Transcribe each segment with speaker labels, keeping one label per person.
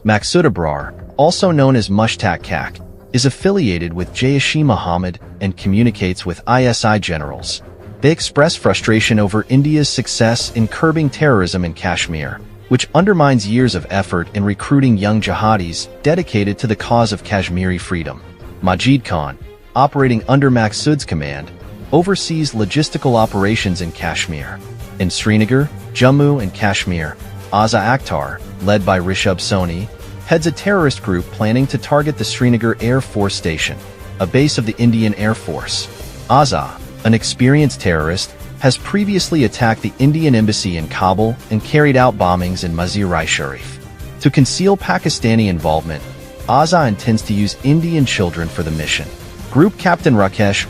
Speaker 1: Maqsood Abrar, also known as Mushtaq Kak, is affiliated with Jaish-e-Mohammed and communicates with ISI generals. They express frustration over India's success in curbing terrorism in Kashmir, which undermines years of effort in recruiting young jihadis dedicated to the cause of Kashmiri freedom. Majid Khan, operating under Maqsood's command, oversees logistical operations in Kashmir. In Srinagar, Jammu and Kashmir, Azhar Akthar, led by Rishabh Soni, heads a terrorist group planning to target the Srinagar Air Force Station, a base of the Indian Air Force. Azhar, an experienced terrorist, has previously attacked the Indian embassy in Kabul and carried out bombings in Mazar-e-Sharif. To conceal Pakistani involvement, Azhar intends to use Indian children for the mission. Group Captain Rakesh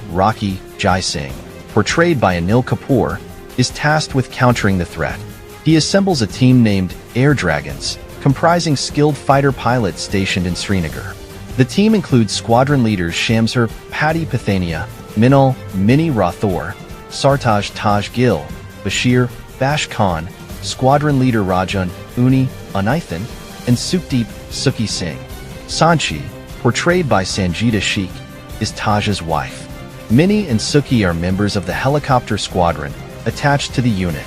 Speaker 1: Jai Singh, portrayed by Anil Kapoor, is tasked with countering the threat. He assembles a team named Air Dragons, comprising skilled fighter pilots stationed in Srinagar. The team includes squadron leaders Shamsher Pathania, Minni Rathore, Sartaj Gill, Basheer Khan, squadron leader Rajan Unithan, and Suki Singh. Sanchi, portrayed by Sanjita Sheikh, is Taj's wife. Minni and Suki are members of the helicopter squadron attached to the unit.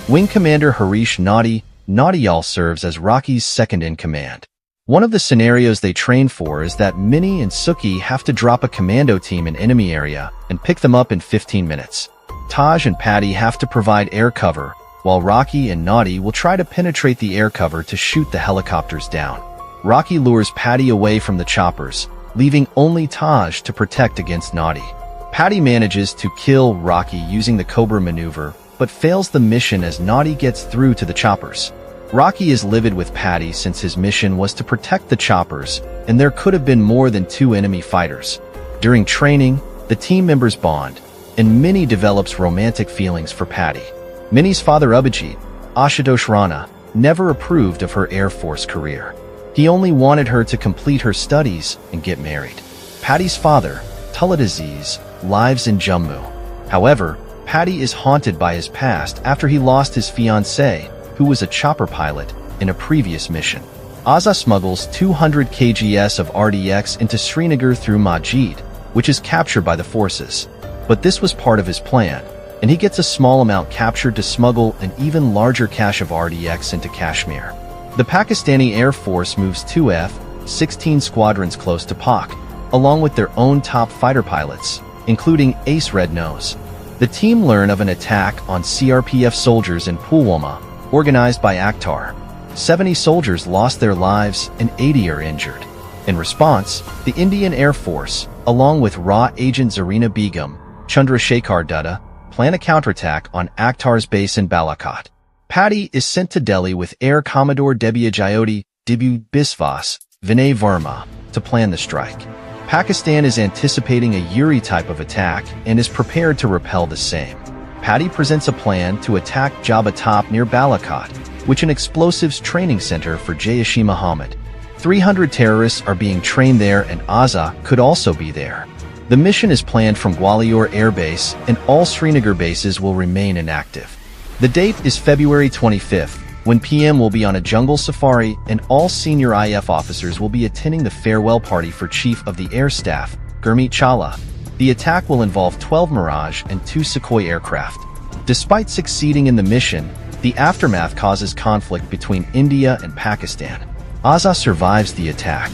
Speaker 1: Wing Commander Harish Naudiyal serves as Rocky's second-in-command. One of the scenarios they train for is that Minni and Suki have to drop a commando team in enemy area and pick them up in 15 minutes. Taj and Patty have to provide air cover, while Rocky and Naudi will try to penetrate the air cover to shoot the helicopters down. Rocky lures Patty away from the choppers, leaving only Taj to protect against Naudi. Patty manages to kill Rocky using the Cobra maneuver, but fails the mission as Naudi gets through to the choppers. Rocky is livid with Patty since his mission was to protect the choppers, and there could have been more than 2 enemy fighters. During training, the team members bond, and Minni develops romantic feelings for Patty. Minni's father Abhijit, Ashutosh Rana, never approved of her Air Force career. He only wanted her to complete her studies and get married. Patty's father, Tulad Aziz, lives in Jammu. However, Patty is haunted by his past after he lost his fiancée, who was a chopper pilot, in a previous mission. Azhar smuggles 200 kgs of RDX into Srinagar through Majid, which is captured by the forces. But this was part of his plan, and he gets a small amount captured to smuggle an even larger cache of RDX into Kashmir. The Pakistani Air Force moves 2 F-16 squadrons close to Pak, along with their own top fighter pilots, including Ace Red Nose. The team learn of an attack on CRPF soldiers in Pulwama, organized by Akhtar. 70 soldiers lost their lives and 80 are injured. In response, the Indian Air Force, along with RA agent Zarina Begum, Chandrasekhar Dutta, plan a counterattack on Akhtar's base in Balakot. Patty is sent to Delhi with Air Commodore Dibu Biswas, Vinay Verma, to plan the strike. Pakistan is anticipating a Uri type of attack and is prepared to repel the same. Patty presents a plan to attack Jabba Top near Balakot, which is an explosives training center for Jaish-e-Mohammed. 300 terrorists are being trained there and Azhar could also be there. The mission is planned from Gwalior Air Base and all Srinagar bases will remain inactive. The date is February 25th, when PM will be on a jungle safari and all senior IF officers will be attending the farewell party for Chief of the Air Staff, Gurmeet Chawla. The attack will involve 12 Mirage and 2 Sukhoi aircraft. Despite succeeding in the mission, the aftermath causes conflict between India and Pakistan. Azhar survives the attack.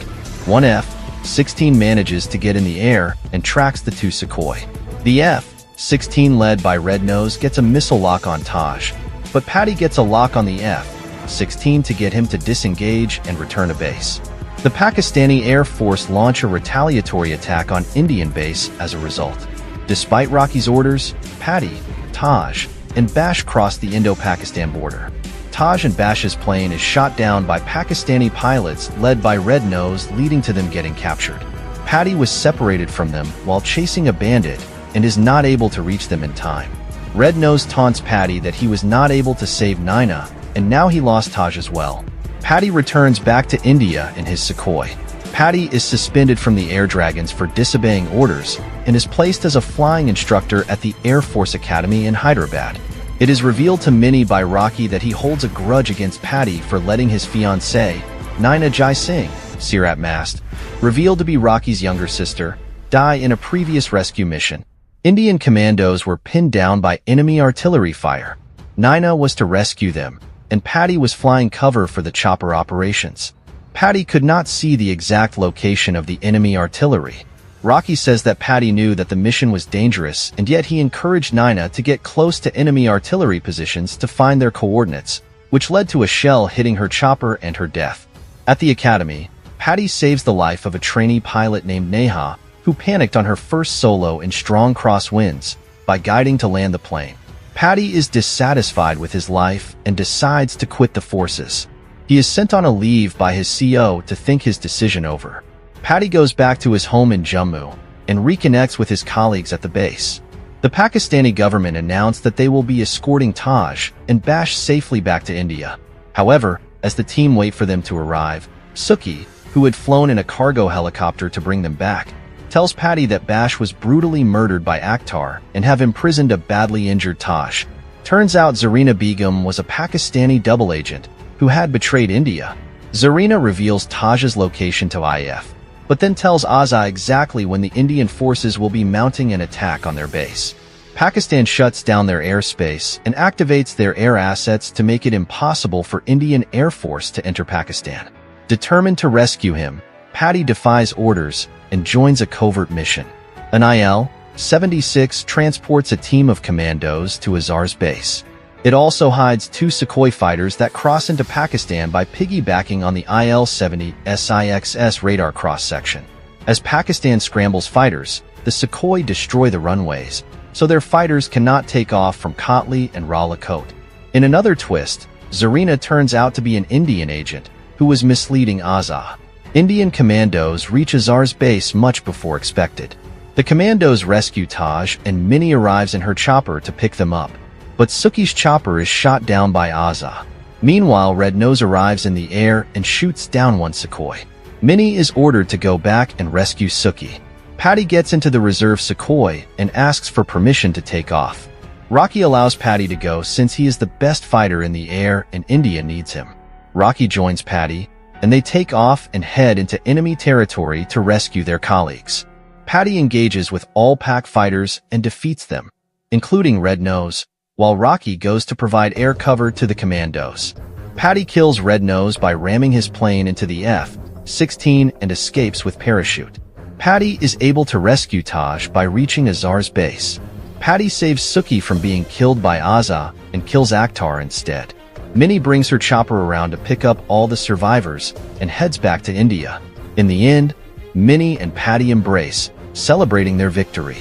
Speaker 1: 1 F-16 manages to get in the air and tracks the 2 Sukhoi. The F-16 led by Red Nose gets a missile lock on Taj, but Patty gets a lock on the F-16 to get him to disengage and return to base. The Pakistani Air Force launch a retaliatory attack on Indian base as a result. Despite Rocky's orders, Patty, Taj, and Bash cross the Indo-Pakistan border. Taj and Bash's plane is shot down by Pakistani pilots led by Red Nose, leading to them getting captured. Patty was separated from them while chasing a bandit and is not able to reach them in time. Red Nose taunts Patty that he was not able to save Naina, and now he lost Taj as well. Patty returns back to India in his Sukhoi. Patty is suspended from the Air Dragons for disobeying orders and is placed as a flying instructor at the Air Force Academy in Hyderabad. It is revealed to Minni by Rocky that he holds a grudge against Patty for letting his fiancée, Naina Jai Singh, Sirat Mast, revealed to be Rocky's younger sister, die in a previous rescue mission. Indian commandos were pinned down by enemy artillery fire. Naina was to rescue them, and Patty was flying cover for the chopper operations. Patty could not see the exact location of the enemy artillery. Rocky says that Patty knew that the mission was dangerous, and yet he encouraged Naina to get close to enemy artillery positions to find their coordinates, which led to a shell hitting her chopper and her death. At the academy, Patty saves the life of a trainee pilot named Neha, who panicked on her first solo in strong crosswinds, by guiding to land the plane. Patty is dissatisfied with his life and decides to quit the forces. He is sent on a leave by his CO to think his decision over. Patty goes back to his home in Jammu and reconnects with his colleagues at the base. The Pakistani government announced that they will be escorting Taj and Bash safely back to India. However, as the team wait for them to arrive, Suki, who had flown in a cargo helicopter to bring them back, tells Patty that Bash was brutally murdered by Akhtar and have imprisoned a badly injured Taj. Turns out Zarina Begum was a Pakistani double agent who had betrayed India. Zarina reveals Taj's location to IF, but then tells Azhar exactly when the Indian forces will be mounting an attack on their base. Pakistan shuts down their airspace and activates their air assets to make it impossible for Indian Air Force to enter Pakistan. Determined to rescue him, Patty defies orders and joins a covert mission. An IL-76 transports a team of commandos to Azhar's base. It also hides 2 Sukhoi fighters that cross into Pakistan by piggybacking on the IL-70 SIXS radar cross-section. As Pakistan scrambles fighters, the Sukhoi destroy the runways, so their fighters cannot take off from Kotli and Rawalakot. In another twist, Zarina turns out to be an Indian agent who was misleading Azhar. Indian commandos reach Azhar's base much before expected. The commandos rescue Taj and Minni arrives in her chopper to pick them up, but Suki's chopper is shot down by Azhar. Meanwhile, Red Nose arrives in the air and shoots down one Sukhoi. Minni is ordered to go back and rescue Suki. Patty gets into the reserve Sukhoi and asks for permission to take off. Rocky allows Patty to go since he is the best fighter in the air and India needs him. Rocky joins Patty, and they take off and head into enemy territory to rescue their colleagues. Patty engages with all Pak fighters and defeats them, including Red Nose, while Rocky goes to provide air cover to the commandos. Patty kills Red Nose by ramming his plane into the F-16 and escapes with parachute. Patty is able to rescue Taj by reaching Azhar's base. Patty saves Suki from being killed by Azhar and kills Akhtar instead. Minni brings her chopper around to pick up all the survivors and heads back to India. In the end, Minni and Patty embrace, celebrating their victory.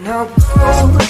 Speaker 2: No.